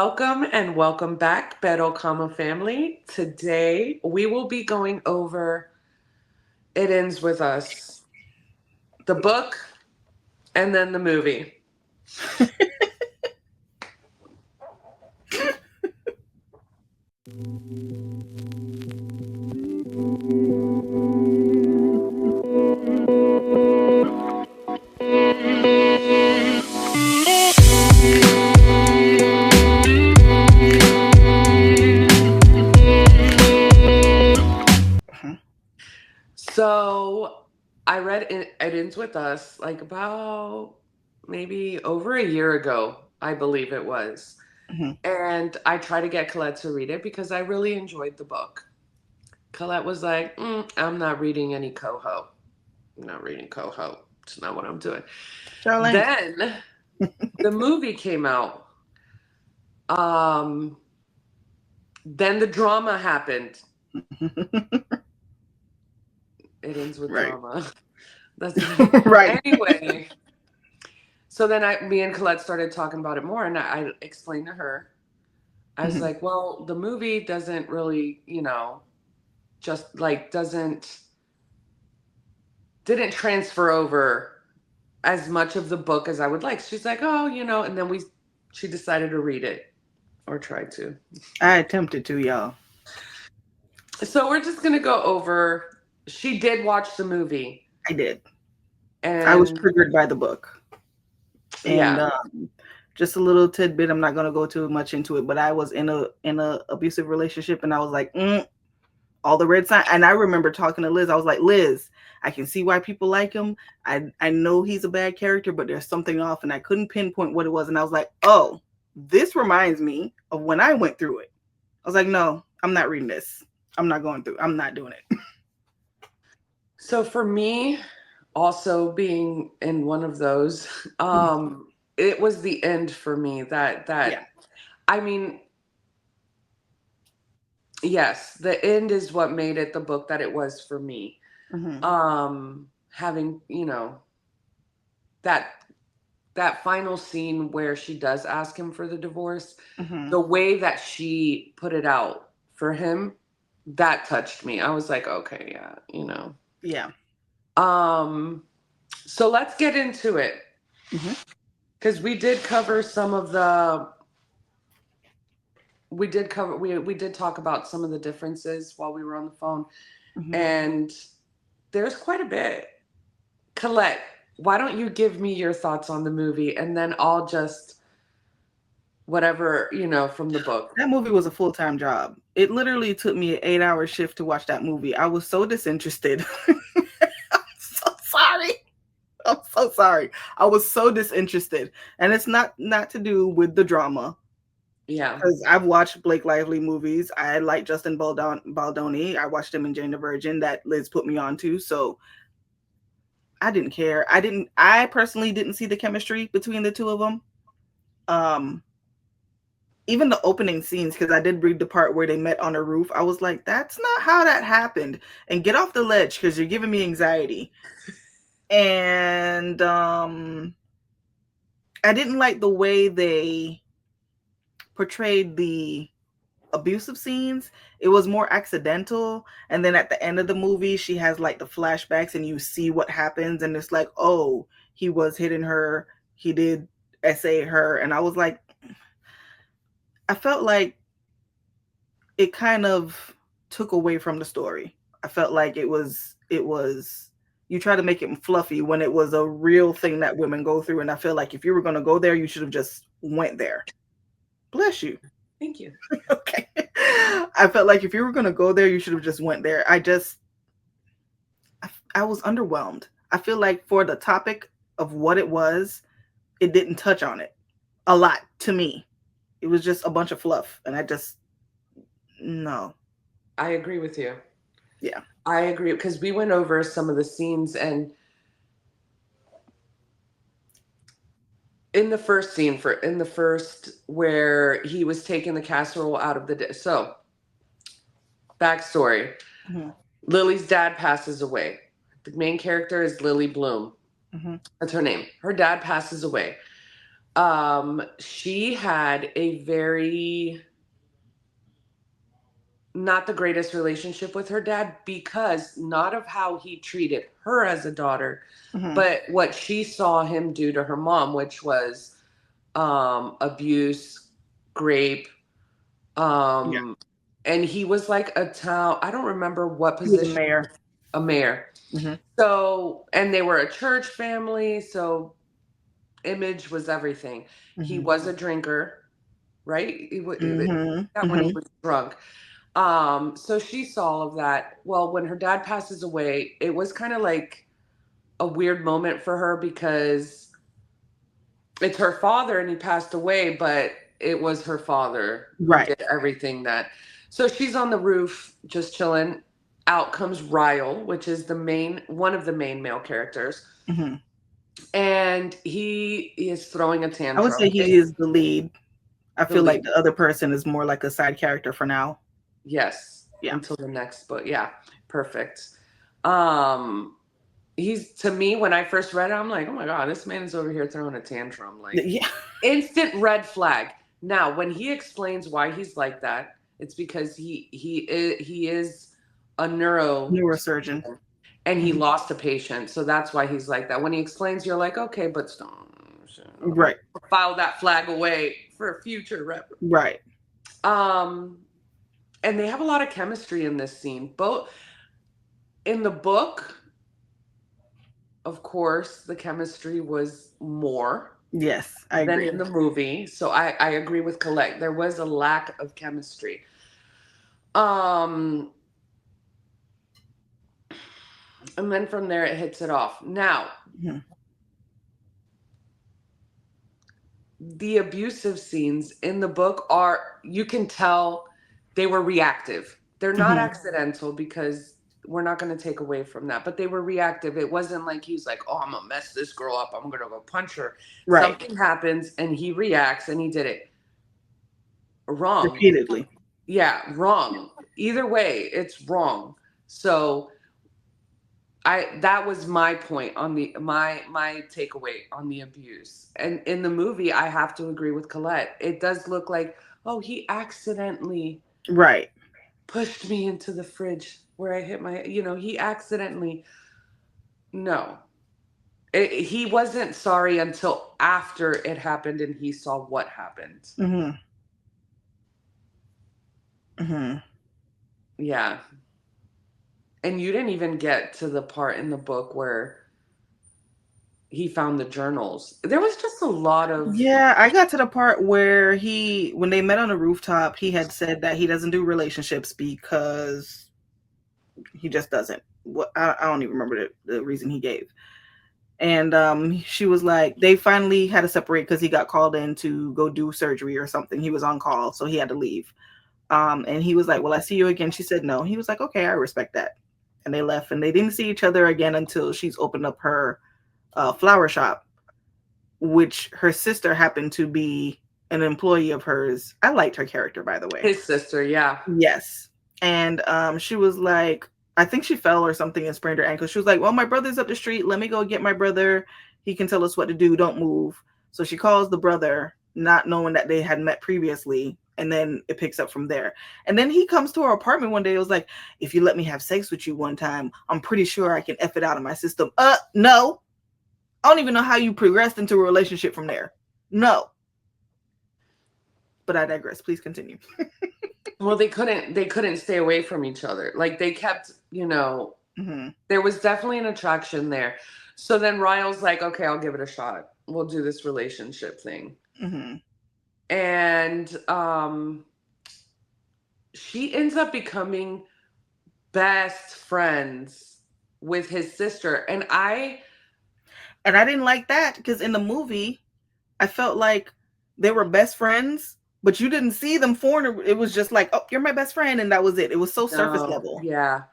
Welcome and welcome back, Pero Comma family. Today we will be going over It Ends With Us, the book, and then the movie. So I read It Ends With Us like about maybe over a year ago, I believe it was. Mhm. And I tried to get Colette to read it because I really enjoyed the book. Colette was like, I'm not reading any Coho. I'm not reading Coho. It's not what I'm doing. Charlene. Then the movie came out. Um, then the drama happened. It ends with Right. drama. That's Right. anyway. So then me and Colette started talking about it more, and I explained to her. I was Mhm. like, "Well, the movie doesn't really, just like doesn't didn't transfer over as much of the book as I would like." She's like, "Oh, and then she decided to read it or tried to. I attempted to, y'all. So we're just gonna go over. She did watch the movie, I did. I was and triggered by the book. And yeah, just a little tidbit, I'm not gonna go too much into it, but I was in a abusive relationship and I was like, all the red sign. And I remember talking to Liz. I was like, Liz, I can see why people like him. I know he's a bad character, but there's something off, and I couldn't pinpoint what it was. And I was like, oh, this reminds me of when I went through it. I was like, no, I'm not reading this. I'm not going through. I'm not doing it. so for me, also being in one of those, it was the end for me. Yeah. I mean, yes, the end is what made it the book that it was for me. Hmm. Having that that final scene where she does ask him for the divorce, Hmm. the way that she put it out for him, that touched me. I was like, okay, yeah. Yeah. Um, so let's get into it Hmm. because we did talk about some of the differences while we were on the phone, Hmm. and there's quite a bit. Colette, why don't you give me your thoughts on the movie, and then I'll just whatever from the book. That movie was a full time job. It literally took me an 8 hour shift to watch that movie. I was so disinterested. I'm so sorry. I'm so sorry. I was so disinterested, and it's not to do with the drama. Yeah. Because I've watched Blake Lively movies. I like Justin Baldoni. I watched him in Jane the Virgin that Liz put me on to. So I didn't care. I personally didn't see the chemistry between the two of them. Um, Even the opening scenes, because I did read the part where they met on a roof. I was like, that's not how that happened. And get off the ledge because you're giving me anxiety. And I didn't like the way they portrayed the abusive scenes. It was more accidental, and then at the end of the movie she has like the flashbacks and you see what happens, and it's like, oh, he was hitting her, he did her, and I was like, I felt like it kind of took away from the story. I felt like it was you try to make it fluffy when it was a real thing that women go through, and I feel like if you were going to go there you should have just went there. Bless you. Thank you. Okay. I felt like if you were going to go there, you should have just went there. I was underwhelmed. I feel like for the topic of what it was, it didn't touch on it a lot to me. It was just a bunch of fluff, and I just no. I agree with you. Yeah. I agree because we went over some of the scenes, and in the first scene for in the first where he was taking the casserole out of the so backstory. Hmm. Lily's dad passes away. The main character is Lily Bloom. Hmm. That's her name. Her dad passes away. She had a very not the greatest relationship with her dad because not of how he treated her as a daughter, Mm-hmm. but what she saw him do to her mom, which was abuse, grape, Yeah. um, and he was like a town. I don't remember what He was a position. mayor. A mayor. Mm-hmm. So, and they were a church family, so image was everything. He Mm-hmm. was a drinker, right? He would Mm-hmm. that when he Mm-hmm. was drunk. So she saw all of that. Well, when her dad passes away, it was kind of like a weird moment for her because it's her father and he passed away, but it was her father who Right. did everything that. So she's on the roof just chilling. Out comes Ryle, which is the main one of the main male characters, Mm-hmm. and he is throwing a I would tantrum. say he is the lead. I The feel like lead, the other person is more like a side character for now. yes, Yeah. until the next book. Yeah, perfect. Um, he's to me when I first read it, I'm like, oh my god, this man is over here throwing a tantrum, like Yeah. instant red flag. Now, when he explains why he's like that, it's because he is a neuro Neurosurgeon. and he Mm-hmm. lost a patient, so that's why he's like that. When he explains, you're like, okay, but Right. file that flag away for future rep. Right. Um, and they have a lot of chemistry in this scene. Both in the book, of course, the chemistry was more Yes, I than agree. in the movie. So I agree with Colette. There was a lack of chemistry. Um, and then from there it hits it off. Now, Mm-hmm. the abusive scenes in the book are you can tell they were reactive. They're not Mm-hmm. accidental because we're not going to take away from that, but they were reactive. It wasn't like he's like, oh, I'm gonna mess this girl up, I'm gonna go punch her. Right. Something happens and he reacts and he did it wrong. Repeatedly. Yeah, wrong. Either way, it's wrong. So I that was my point on the my takeaway on the abuse. And in the movie, I have to agree with Colette. It does look like, oh, he accidentally Right. pushed me into the fridge where I hit my, he accidentally. No. He wasn't sorry until after it happened and he saw what happened. Mm-hmm. Mm-hmm. Yeah. And you didn't even get to the part in the book where he found the journals. There was just a lot of. Yeah, I got to the part where when they met on the rooftop, he had said that he doesn't do relationships because he just doesn't. What I don't even remember the reason he gave. And she was like, they finally had to separate because he got called in to go do surgery or something. He was on call, so he had to leave. And he was like, "Will I see you again?" She said, "No." He was like, "Okay, I respect that." And they left, and they didn't see each other again until she's opened up her flower shop, which her sister happened to be an employee of hers. I liked her character, by the way. His sister, yeah. Yes. And she was like, I think she fell or something and sprained her ankle. She was like, well, my brother's up the street. Let me go get my brother. He can tell us what to do. Don't move. So she calls the brother, not knowing that they had met previously. And then it picks up from there. And then he comes to her apartment one day. It was like, if you let me have sex with you one time, I'm pretty sure I can F it out of my system. No. I don't even know how you progressed into a relationship from there. No. But I digress. Please continue. Well, they couldn't stay away from each other. Like they kept, Mm-hmm. there was definitely an attraction there. So then Ryle's like, okay, I'll give it a shot. We'll do this relationship thing. Mm-hmm. And she ends up becoming best friends with his sister. And I didn't like that because in the movie, I felt like they were best friends, but you didn't see them form. It was just like, oh, you're my best friend, and that was it. It was so surface no, level. yeah.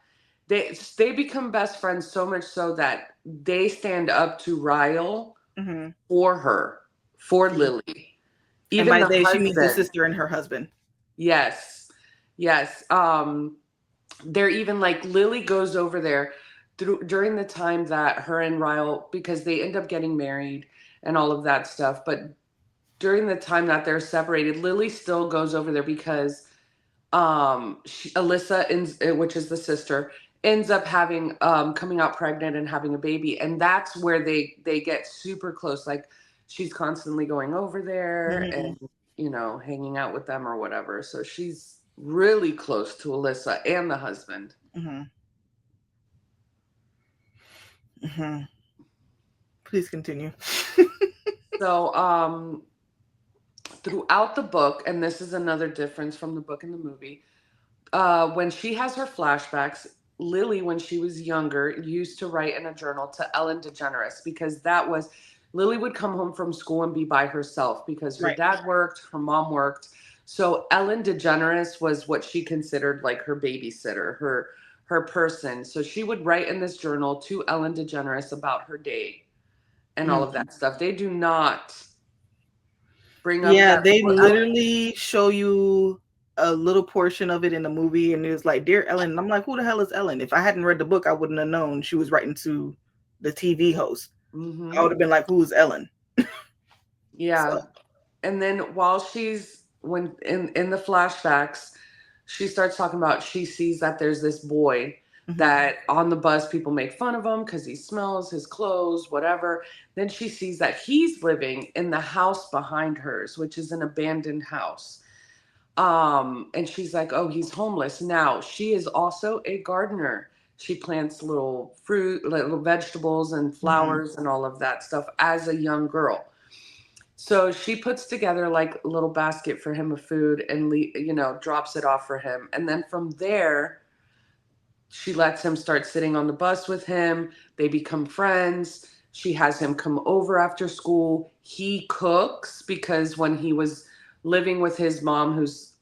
They become best friends so much so that they stand up to Ryle Mm-hmm. for her, for Lily. And Even by the day, she means the husband. sister and her husband. Yes. Yes. They're even like Lily goes over there during the time that her and Ryle, because they end up getting married and all of that stuff. But during the time that they're separated, Lily still goes over there because Alyssa, which is the sister, ends up having coming out pregnant and having a baby, and that's where they get super close. Like she's constantly going over there Mm-hmm. and hanging out with them or whatever. So she's really close to Alyssa and the husband. Mm-hmm. Mm-hmm. Please continue. So throughout the book, and this is another difference from the book and the movie, when she has her flashbacks, Lily, when she was younger, used to write in a journal to Ellen DeGeneres because that was Lily would come home from school and be by herself because her Right. dad worked, her mom worked. So Ellen DeGeneres was what she considered like her babysitter, her person. So she would write in this journal to Ellen DeGeneres about her day and all of Mm-hmm. that stuff. They do not bring up Yeah, that. they literally show you a little portion of it in the movie, and it was like, "Dear Ellen," and I'm like, "Who the hell is Ellen?" If I hadn't read the book, I wouldn't have known she was writing to the TV host. I Mm-hmm. would have been like, "Who's Ellen?" So, Yeah. And then while she's when in the flashbacks, she starts talking about she sees that there's this boy mm-hmm. that on the bus people make fun of him because he smells his clothes, whatever. Then she sees that he's living in the house behind hers, which is an abandoned house. And she's like, oh, he's homeless. Now she is also a gardener. She plants little fruit, little vegetables and Mm-hmm. flowers and all of that stuff as a young girl. So she puts together like a little basket for him of food and drops it off for him. And then from there, she lets him start sitting on the bus with him. They become friends. She has him come over after school. He cooks because when he was living with his mom, who's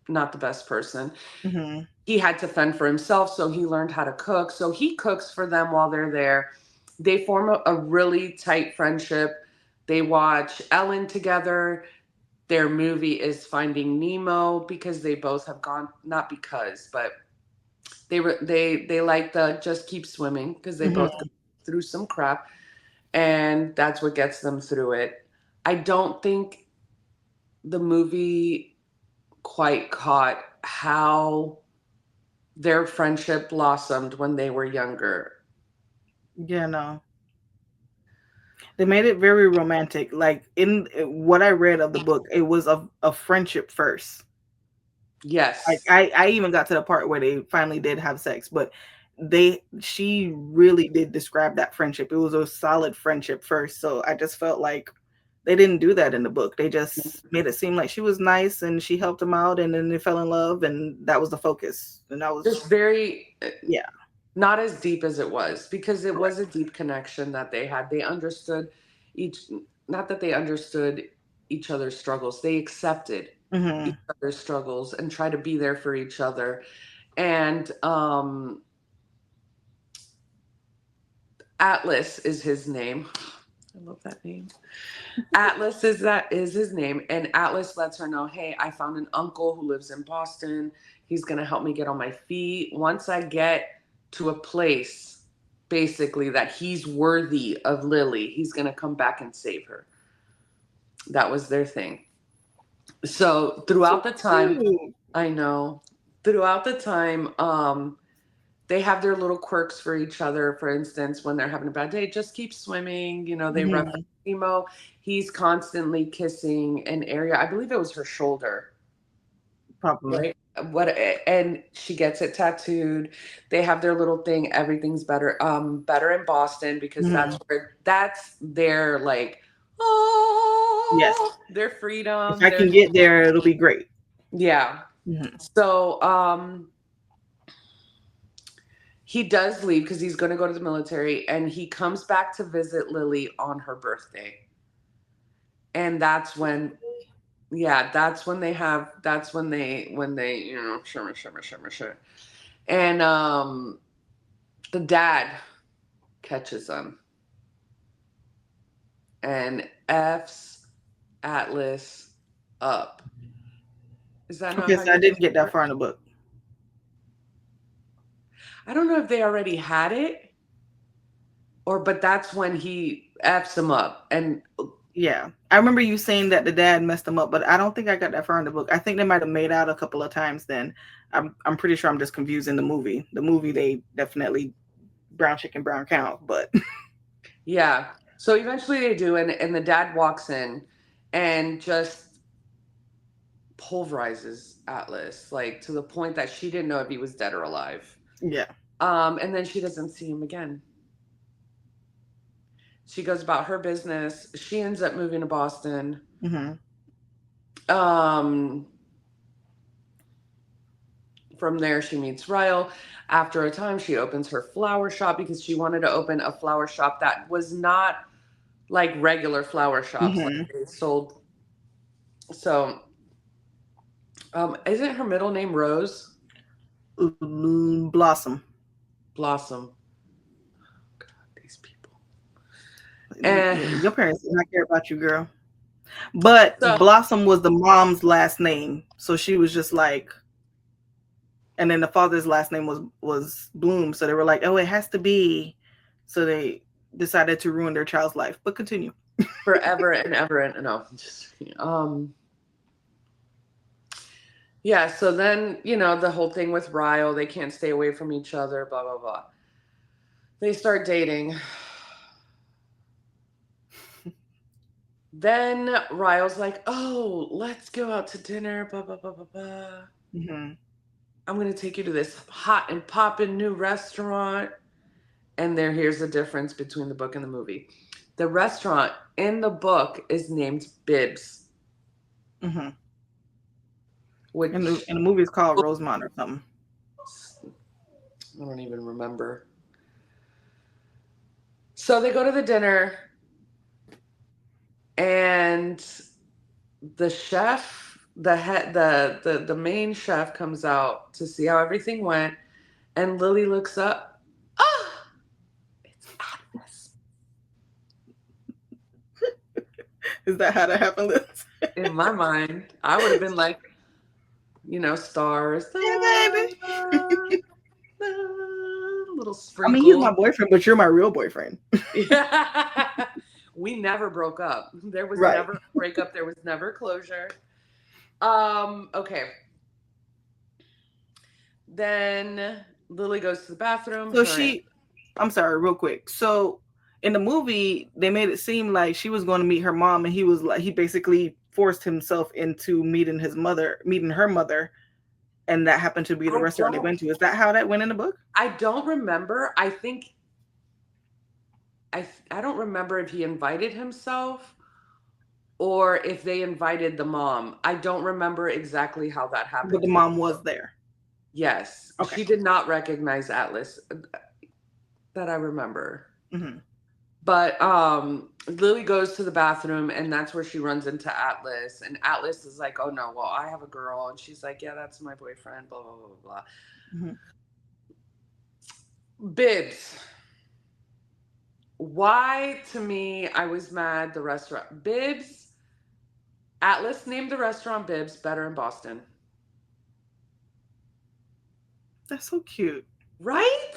not the best person, Mm-hmm. he had to fend for himself. So he learned how to cook. So he cooks for them while they're there. They form a really tight friendship. They watch Ellen together. Their movie is Finding Nemo because they both have gone, not because, but they like the just keep swimming because they both Mm-hmm. go through some crap, and that's what gets them through it. I don't think the movie quite caught how their friendship blossomed when they were younger. Yeah, no, they made it very romantic. Like in what I read of the book, it was a friendship first. Like Yes. I even got to the part where they finally did have sex, but she really did describe that friendship. It was a solid friendship first. So I just felt like they didn't do that in the book. They just made it seem like she was nice and she helped him out and then they fell in love and that was the focus. And that was Just very yeah, not as deep as it was because it was correct. a deep connection that they had. They understood each, not that they understood each other's struggles, they accepted Hmm. each other's struggles and try to be there for each other. And Atlas is his name. I love that name. Atlas is his name, and Atlas lets her know, hey, I found an uncle who lives in Boston. He's gonna help me get on my feet. Once I get to a place, basically that he's worthy of Lily, he's gonna come back and save her. That was their thing. So So throughout the time, cute. I know, throughout the time, they have their little quirks for each other. For instance, when they're having a bad day, just keep swimming. They reference Hmm. Nemo. He's constantly kissing an area. I believe it was her shoulder, Probably. right? What and she gets it tattooed. They have their little thing. Everything's better, better in Boston because Hmm. that's their like, Yes. oh, their If freedom. I Their can get there, it'll be great. yeah. Hmm. So he does leave because he's going to go to the military, and he comes back to visit Lily on her birthday. And that's when, yeah, that's when they, shimmer, shimmer, shimmer, shimmer. And the dad catches them and F's Atlas up. Is that not Okay, how so I you didn't get that work? far in the book. I don't know if they already had it, but that's when he F's him up. And Yeah. I remember you saying that the dad messed them up, but I don't think I got that far in the book. I think they might have made out a couple of times then. I'm pretty sure I'm just confusing the movie. The movie they definitely brown chicken, brown cow, but Yeah. So eventually they do, and the dad walks in and just pulverizes Atlas, like to the point that she didn't know if he was dead or alive. yeah. And then she doesn't see him again. She goes about her business. She ends up moving to Boston. Mm-hmm. Um, from there, she meets Ryle. After a time, she opens her flower shop because she wanted to open a flower shop that was not like regular flower shops, like Mm-hmm. they sold. So, isn't her middle name Rose? Blossom. Blossom. God, these people. And Your parents did not care about you, girl. But so Blossom was the mom's last name, so she was just like, and then the father's last name was Bloom, so they were like, oh, it has to be. So they decided to ruin their child's life. But continue. forever and ever and no, just yeah. So then the whole thing with Ryle, they can't stay away from each other. Blah blah blah. They start dating. Then Ryle's like, "Oh, let's go out to dinner." Blah blah blah blah blah. Mm-hmm. I'm gonna take you to this hot and poppin' new restaurant. And here's the difference between the book and the movie. The restaurant in the book is named Bibs, Mm-hmm. which And the movie is called Rosemont or something. I don't even remember. So they go to the dinner, and the chef, the head, the main chef comes out to see how everything went, and Lily looks up. Ah, it's Atlas. Is that how that happened? In my mind, I would have been like, stars, Yeah, baby. little I mean, he's my sprinkle. boyfriend, but you're my real boyfriend. Yeah. We never broke up. There was Right. never a breakup. There was never closure. Okay. Then Lily goes to the bathroom. So I'm sorry, real quick. So in the movie, they made it seem like she was going to meet her mom, and he basically forced himself into meeting her mother, and that happened to be the I restaurant they don't went to. Is that how that went in the book? I don't remember. I think I don't remember if he invited himself or if they invited the mom. I don't remember exactly how that But happened the in mom the was book. there. Yes, Okay. she did not recognize Atlas that I remember. Mm-hmm. But Lily goes to the bathroom, and that's where she runs into Atlas. And Atlas is like, "Oh no, well I have a girl," and she's like, "Yeah, that's my boyfriend." Blah blah blah blah Mm-hmm. blah. Bibs. Why to me I was mad. The restaurant Bibs. Atlas named the restaurant Bibs better in Boston, That's so cute. right?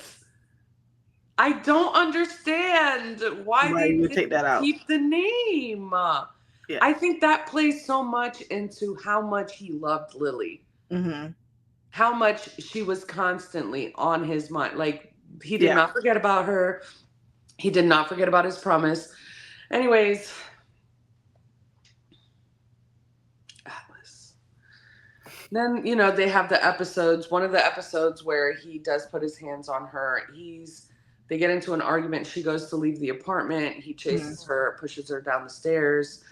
I don't understand why Why they you would didn't take that out? keep the name. Yeah. I think that plays so much into how much he loved Lily, Mm-hmm. how much she was constantly on his mind. Like, he did Yeah. not forget about her, he did not forget about his promise. Anyways, Atlas. Then, they have the episodes. One of the episodes where he does put his hands on her, they get into an argument. She goes to leave the apartment. He Mm-hmm. chases her, pushes her down the stairs.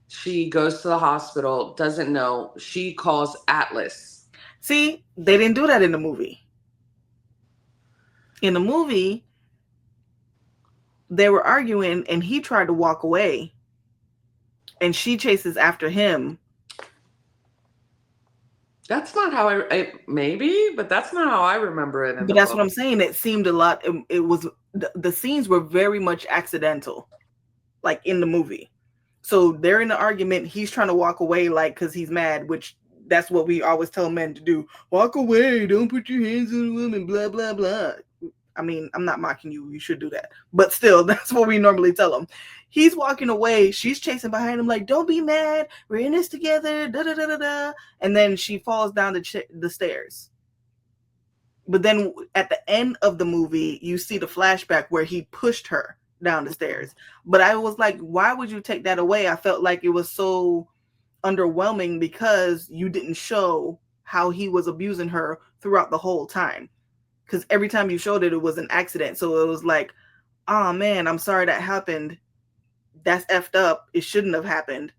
She goes to the hospital, doesn't know. She calls Atlas. See, they didn't do that in the movie. In the movie, they were arguing, and he tried to walk away, and she chases after him. That's not how maybe, but that's not how I remember it in But the that's what book. I'm saying. It seemed a lot. It was the scenes were very much accidental, like in the movie. So they're in the argument. He's trying to walk away, like because he's mad. Which that's what we always tell men to do: walk away. Don't put your hands on a woman. Blah blah blah. I mean, I'm not mocking you. You should do that. But still, that's what we normally tell him. He's walking away. She's chasing behind him like, don't be mad. We're in this together. Da, da, da, da, da. And then she falls down the stairs. But then at the end of the movie, you see the flashback where he pushed her down the stairs. But I was like, why would you take that away? I felt like it was so underwhelming because you didn't show how he was abusing her throughout the whole time. Because every time you showed it, it was an accident. So it was like, oh man, I'm sorry that happened. That's effed up. It shouldn't have happened.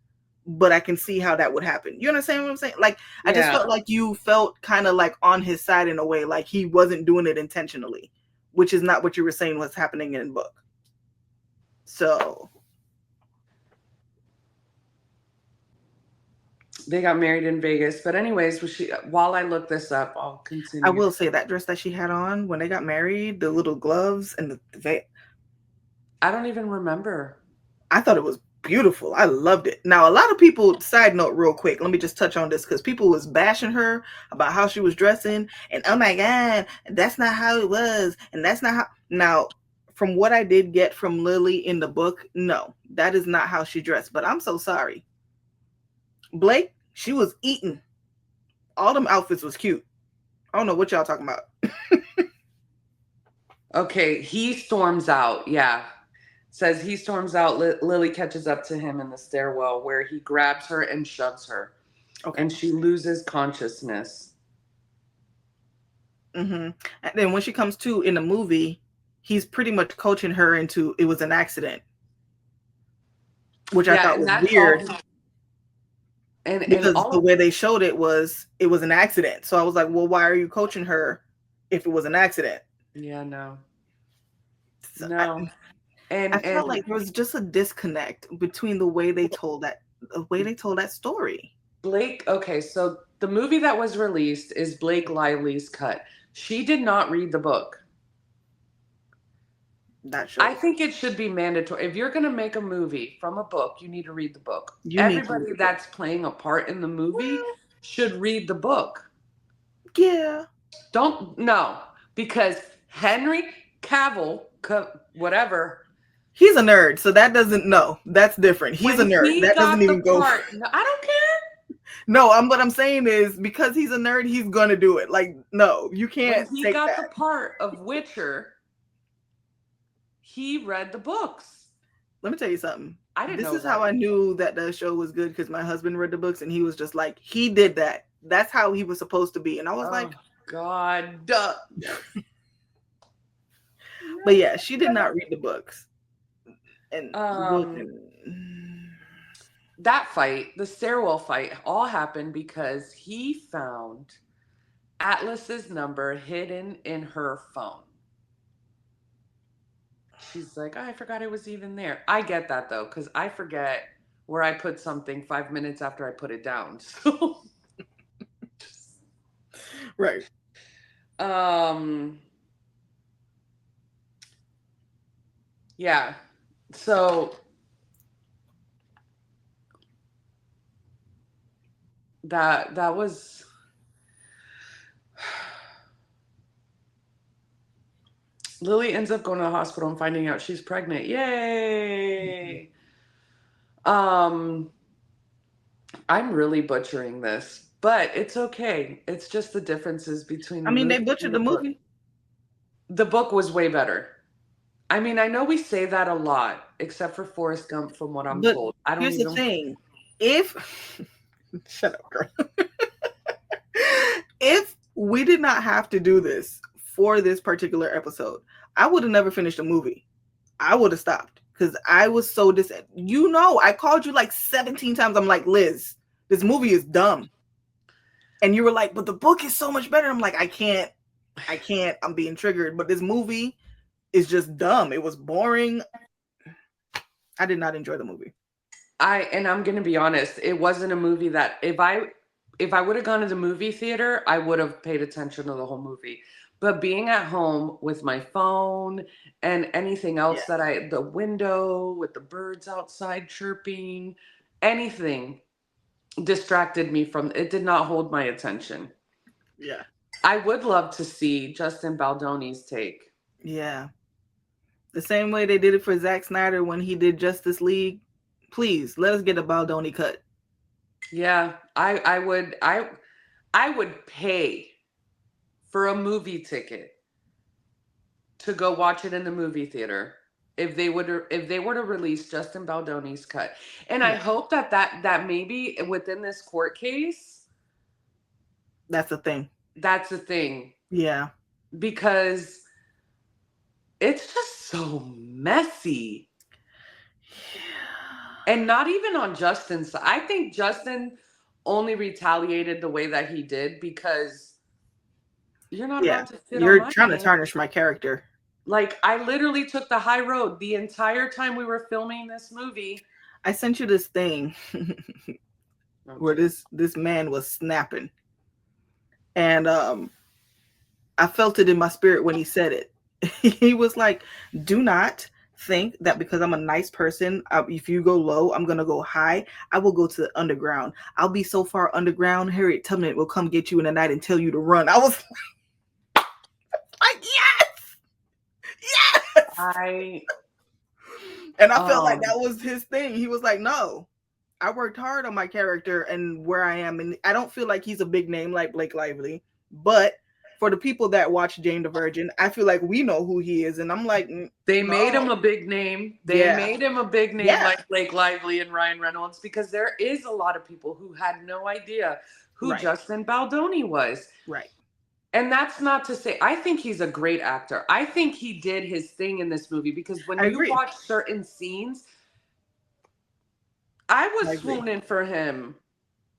But I can see how that would happen. You understand what I'm saying? Like, I just felt like you felt kind of like on his side in a way, like he wasn't doing it intentionally, which is not what you were saying was happening in the book. So they got married in Vegas. But anyways, while I look this up, I'll continue. I will say that dress that she had on when they got married, the little gloves and the I don't even remember. I thought it was beautiful. I loved it. Now, a lot of people, side note real quick, let me just touch on this because people was bashing her about how she was dressing and oh my God, that's not how it was. And that's not how. Now, from what I did get from Lily in the book, no, that is not how she dressed. But I'm so sorry. Blake, she was eating. All them outfits was cute. I don't know what y'all talking about. Okay, he storms out. Yeah. Says he storms out. Lily catches up to him in the stairwell where he grabs her and shoves her. Okay. And she loses consciousness. Mm-hmm. And then when she comes to in the movie, he's pretty much coaching her into it was an accident. Which I thought was weird. Because the way they showed it was an accident. So I was like, well, why are you coaching her if it was an accident? Yeah, no. So no. I felt like there was just a disconnect between the way they told that story. Blake, okay, so the movie that was released is Blake Lively's cut. She did not read the book. I think it should be mandatory. If you're going to make a movie from a book, you need to read the book. Everybody that's playing a part in the movie should read the book. Yeah. No, because Henry Cavill, whatever. He's a nerd, so that doesn't, no, that's different. He's a nerd. That doesn't even go. No, I don't care. No, what I'm saying is because he's a nerd, he's going to do it. Like, no, you can't. When he got the part of Witcher, he read the books. Let me tell you something. I didn't know. This is how I knew that the show was good because my husband read the books and he was just like, he did that. That's how he was supposed to be. And I was like, God. But yeah, she did not read the books. And that fight, the stairwell fight, all happened because he found Atlas's number hidden in her phone. She's like, oh, I forgot it was even there. I get that though, because I forget where I put something 5 minutes after I put it down. So right. Yeah. So that was Lily ends up going to the hospital and finding out she's pregnant. Yay. I'm really butchering this, but it's okay. It's just the differences between they butchered the movie. The book was way better. I mean, I know we say that a lot, except for Forrest Gump, from what I'm told. Here's the thing. Shut up, girl. If we did not have to do this for this particular episode, I would have never finished the movie. I would have stopped because I was so I called you like 17 times. I'm like, Liz, this movie is dumb. And you were like, but the book is so much better. I'm like, I can't. I'm being triggered. But this movie is just dumb. It was boring. I did not enjoy the movie. I'm going to be honest. It wasn't a movie that if I would have gone to the movie theater, I would have paid attention to the whole movie. But being at home with my phone and anything else the window with the birds outside chirping, anything distracted me from it. Did not hold my attention. Yeah. I would love to see Justin Baldoni's take. Yeah. The same way they did it for Zack Snyder when he did Justice League. Please let us get a Baldoni cut. Yeah, I would pay for a movie ticket to go watch it in the movie theater if they were to release Justin Baldoni's cut. And I Yeah, hope that maybe within this court case, that's the thing. that's a thing Yeah. because it's just so messy. And not even on Justin's side. I think Justin only retaliated the way that he did because you're not Yeah. about to sit on You're my trying to land. tarnish my character. Like, I literally took the high road the entire time we were filming this movie. I sent you this thing Oh, where geez. this man was snapping. And I felt it in my spirit when he said it. He was like, "Do not think that because I'm a nice person, if you go low, I'm gonna go high. I will go to the underground. I'll be so far underground, Harriet Tubman will come get you in the night and tell you to run." I was like, "Yes, yes!" I And I felt like um that was his thing. He was like, "No, I worked hard on my character and where I am, and I don't feel like he's a big name like Blake Lively, but." For the people that watch Jane the Virgin, I feel like we know who he is, and I'm like, they made no, him a big name. They yeah, made him a big name yeah, like Blake Lively and Ryan Reynolds because there is a lot of people who had no idea who right, Justin Baldoni was. right. And that's not to say I think he's a great actor. I think he did his thing in this movie because when I you agree. watch certain scenes, I I was agree. swooning for him.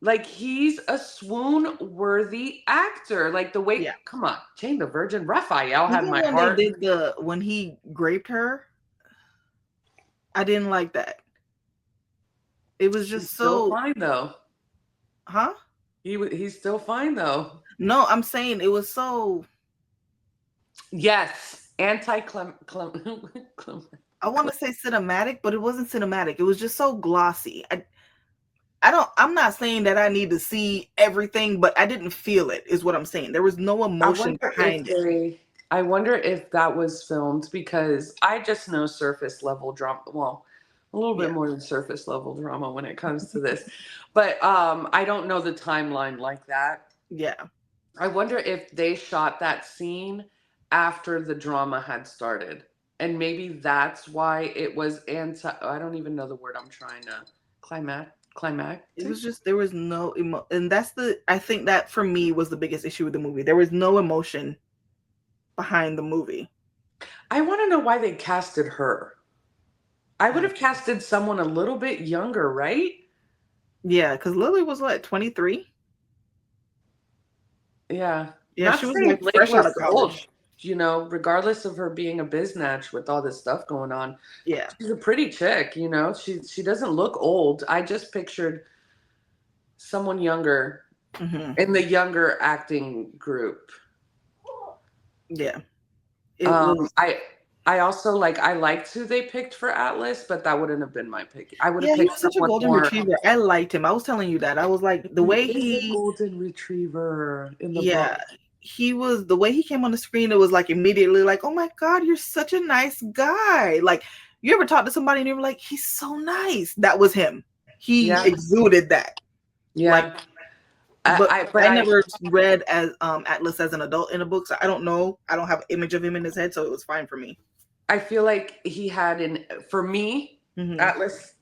Like he's a swoon worthy actor. Like the way, Yeah. come on, Jane the Virgin, Raphael had Even my when they heart. did when he raped her, I didn't like that. It was He's just still so, fine though. huh? He's still fine though. No, I'm saying it was so, Yes, anti clem. I want to say cinematic, but it wasn't cinematic. It was just so glossy. I'm not saying that I need to see everything, but I didn't feel it, is what I'm saying. There was no I emotion wonder if behind it. they. I wonder if that was filmed because I just know surface level drama. Well, a little bit Yeah. more than surface level drama when it comes to this, but I don't know the timeline like that. Yeah. I wonder if they shot that scene after the drama had started. And maybe that's why it was anti I don't even know the word I'm trying to It was climactic. just, there was no and that's I think that for me was the biggest issue with the movie. There was no emotion behind the movie. I want to know why they casted her. I would I, have casted someone a little bit younger, right? yeah, because Lily was what, 23? Yeah. Yeah, Not she was saying like Blake fresh out of was old, college. regardless of her being a biznatch with all this stuff going on. Yeah. She's a pretty chick, She doesn't look old. I just pictured someone younger Hmm. in the younger acting group. Yeah. It Um, was. I I also I liked who they picked for Atlas, but that wouldn't have been my pick. I would have Yeah, he picked was such a someone golden more. retriever. I liked him. I was telling you that. I was like, the He way is a he, golden retriever in the yeah, book. he was, the way he came on the screen, it was like immediately like, oh my God, you're such a nice guy. Like, you ever talk to somebody and you were like, he's so nice. That was him. He Yeah, exuded that. Like, yeah. but But I never read as Atlas as an adult in a book, so I don't know. I don't have an image of him in his head, so it was fine for me. I feel like he had for me, Hmm. Atlas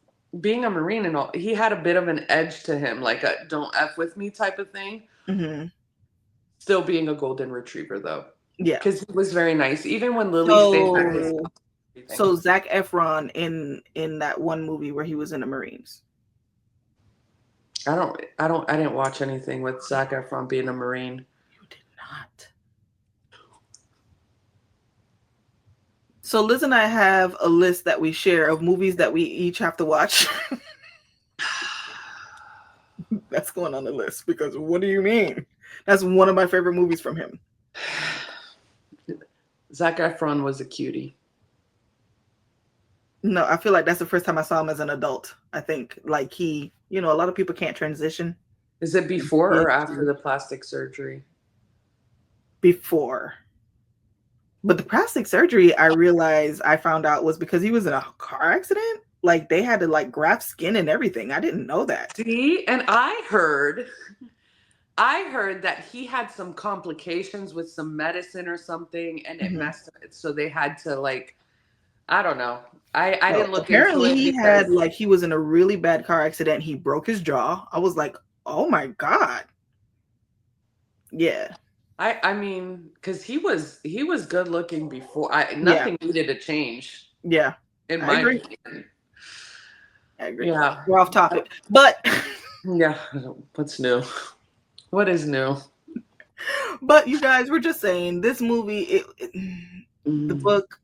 being a Marine and all, he had a bit of an edge to him, like a "don't f with me" type of thing. Hmm. Still being a golden retriever though, Yeah. because he was very nice, even when Lily stayed at his So house. And everything. so Zac Efron in that one movie where he was in the Marines. I didn't watch anything with Zac Efron being a Marine. You did not. So Liz and I have a list that we share of movies that we each have to watch. That's going on the list because what do you mean? That's one of my favorite movies from him. Zac Efron was a cutie. No, I feel like that's the first time I saw him as an adult. I think like he, a lot of people can't transition. Is it before or after the plastic surgery? Before. But the plastic surgery, I realized I found out was because he was in a car accident. Like they had to like graft skin and everything. I didn't know that. See, and I heard that he had some complications with some medicine or something and it Hmm. messed up. So they had to like, I don't know. I So didn't look into apparently it he had because like he was in a really bad car accident. He broke his jaw. I was like, oh my God. Yeah. I mean, because he was good looking before. Yeah. Nothing needed to change, Yeah. in I my agree. opinion. I agree. Yeah. We're off topic. But Yeah. What's new? What is new? but you guys were just saying this movie the Mm. book,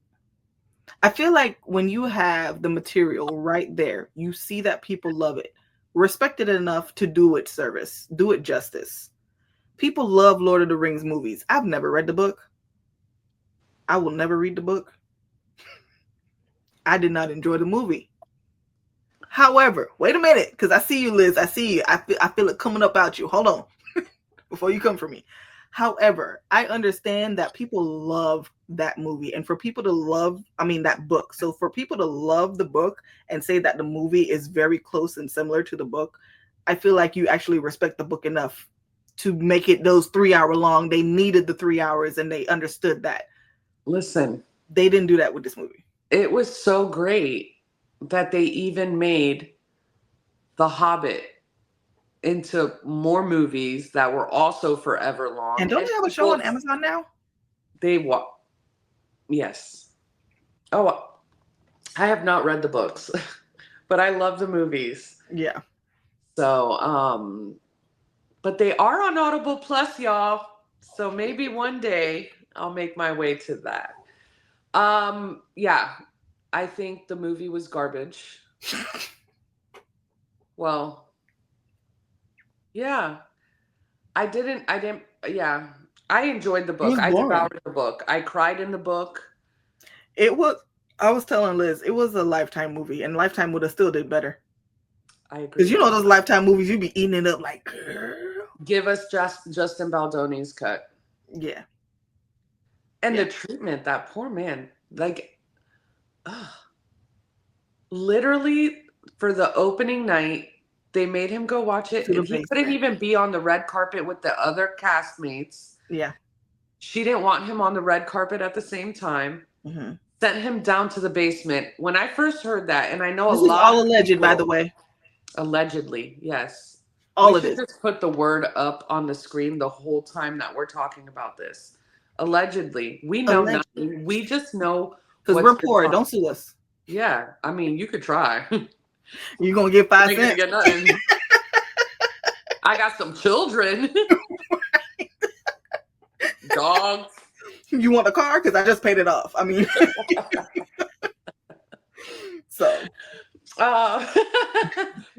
I feel like when you have the material right there, you see that people love it, respect it enough to do it service, do it justice. People love Lord of the Rings movies. I've never read the book. I will never read the book. I did not enjoy the movie. However, wait a minute, because I see you, Liz. I see you. I feel it coming up out you. Hold on before you come for me. However, I understand that people love that movie, and for people to love, I mean, that book. So for people to love the book and say that the movie is very close and similar to the book, I feel like you actually respect the book enough to make it those 3 hour long. They needed the 3 hours, and they understood that. Listen, They didn't do that with this movie. it was so great that they even made The Hobbit into more movies that were also forever And long, don't and they have a show on people Amazon now? they wa yes. Oh, I have not read the books, but I love the movies. Yeah. So, but they are on Audible Plus, y'all. So maybe one day I'll make my way to that. Yeah, I think the movie was garbage. Well, yeah, I didn't, yeah. I enjoyed the It book. was I boring. devoured the book. I cried in the book. It was. I was telling Liz it was a Lifetime movie, and Lifetime would have still did better. I Because agree. you know those Lifetime movies, you be eating it up like, girl. Give us just Justin Baldoni's cut. Yeah, And the yeah, treatment, that poor man, like, ugh, literally for the opening night, they made him go watch it, to the and he couldn't basement. even be on the red carpet with the other castmates. Yeah. She didn't want him on the red carpet at the same time. Hmm. Sent him down to the basement. When I first heard that, and I know a This is lot all of alleged, by the people, way. allegedly, yes. We All of should this just put the word up on the screen the whole time that we're talking about this. Allegedly. We know alleged. nothing. We just know Because what's we're been poor. talked. Don't sue us. Yeah, I mean, you could try. You You're gonna get five ain't gonna cents. get nothing. I got some children, dogs, You want a car? Because I just paid it off. I mean, so uh,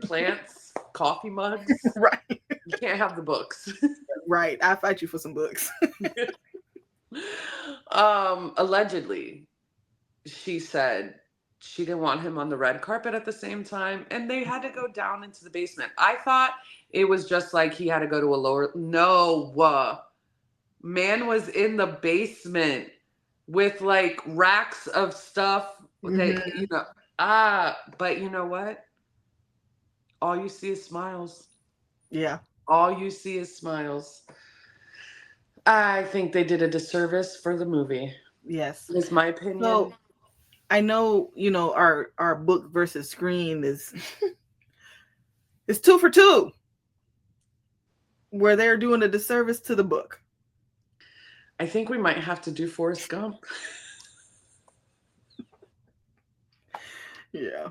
plants, coffee mugs. right, You can't have the books. right. I fight you for some books. Allegedly, she said she didn't want him on the red carpet at the same time, and they had to go down into the basement. I thought it was just like he had to go to a lower. No, man was in the basement with like racks of stuff that Hmm. But you know what? All you see is smiles. Yeah. All you see is smiles. I think they did a disservice for the movie. Yes. Is my So opinion. I know, our book versus screen is it's 2 for 2, where they're doing a disservice to the book. I think we might have to do Forrest Gump. Yeah.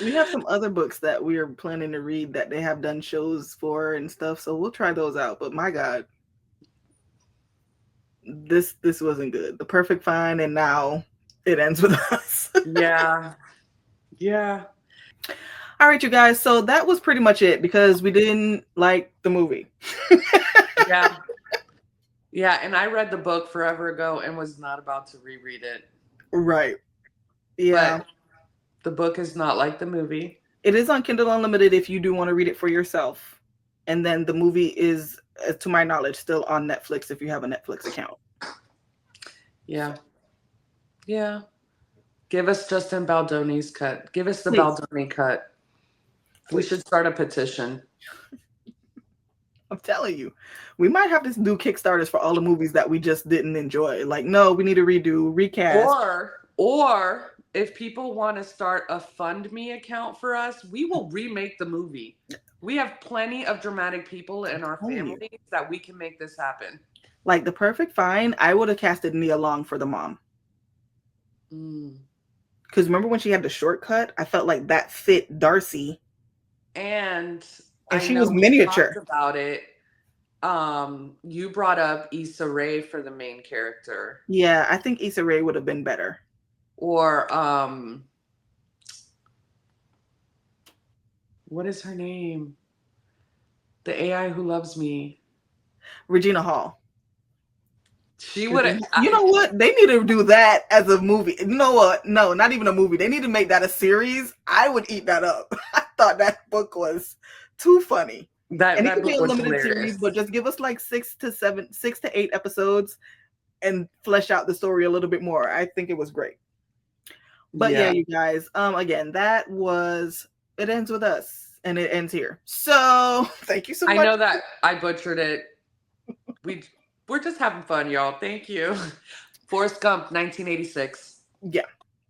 We have some other books that we are planning to read that they have done shows for and stuff, so we'll try those out. But my God, this wasn't good. The Perfect Fine, and now it ends with us. Yeah. Yeah. All right, you guys. So that was pretty much it because we didn't like the movie. Yeah. Yeah. And I read the book forever ago and was not about to reread it. Right. Yeah. But the book is not like the movie. It is on Kindle Unlimited if you do want to read it for yourself. And then the movie is, to my knowledge, still on Netflix if you have a Netflix account. Yeah. Yeah. Give us Justin Baldoni's cut. Give us the Please, Baldoni cut. We please. should start a petition. I'm telling you, we might have to do Kickstarters for all the movies that we just didn't enjoy. Like, no, we need to redo, recast. Or if people want to start a fund me account for us, we will remake the movie. We have plenty of dramatic people in our Telling you. families that we can make this happen. Like The Perfect Find, I would have casted Nia Long for the mom. Because remember when she had the shortcut? I felt like that fit Darcy. And I she know was we miniature. talked about it. You brought up Issa Rae for the main character. Yeah, I think Issa Rae would have been better. Or what is her name? The AI who loves me. Regina Hall. She would have. You know what? They need to do that as a movie. You know what? No, not even a movie. They need to make that a series. I would eat that up. I thought that book was too funny. That it could be book a was limited hilarious. series, but just give us like 6 to 8 episodes and flesh out the story a little bit more. I think it was great. But yeah, you guys, again, that was It Ends With Us, and it ends here. So thank you so much. I know that I butchered it. We're just having fun, y'all. Thank you. Forrest Gump, 1986. Yeah.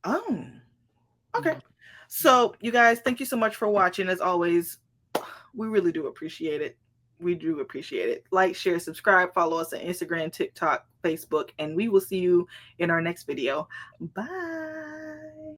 Oh. Okay. So you guys, thank you so much for watching. As always, we really do appreciate it. We do appreciate it. Like, share, subscribe, follow us on Instagram, TikTok, Facebook, and we will see you in our next video. Bye.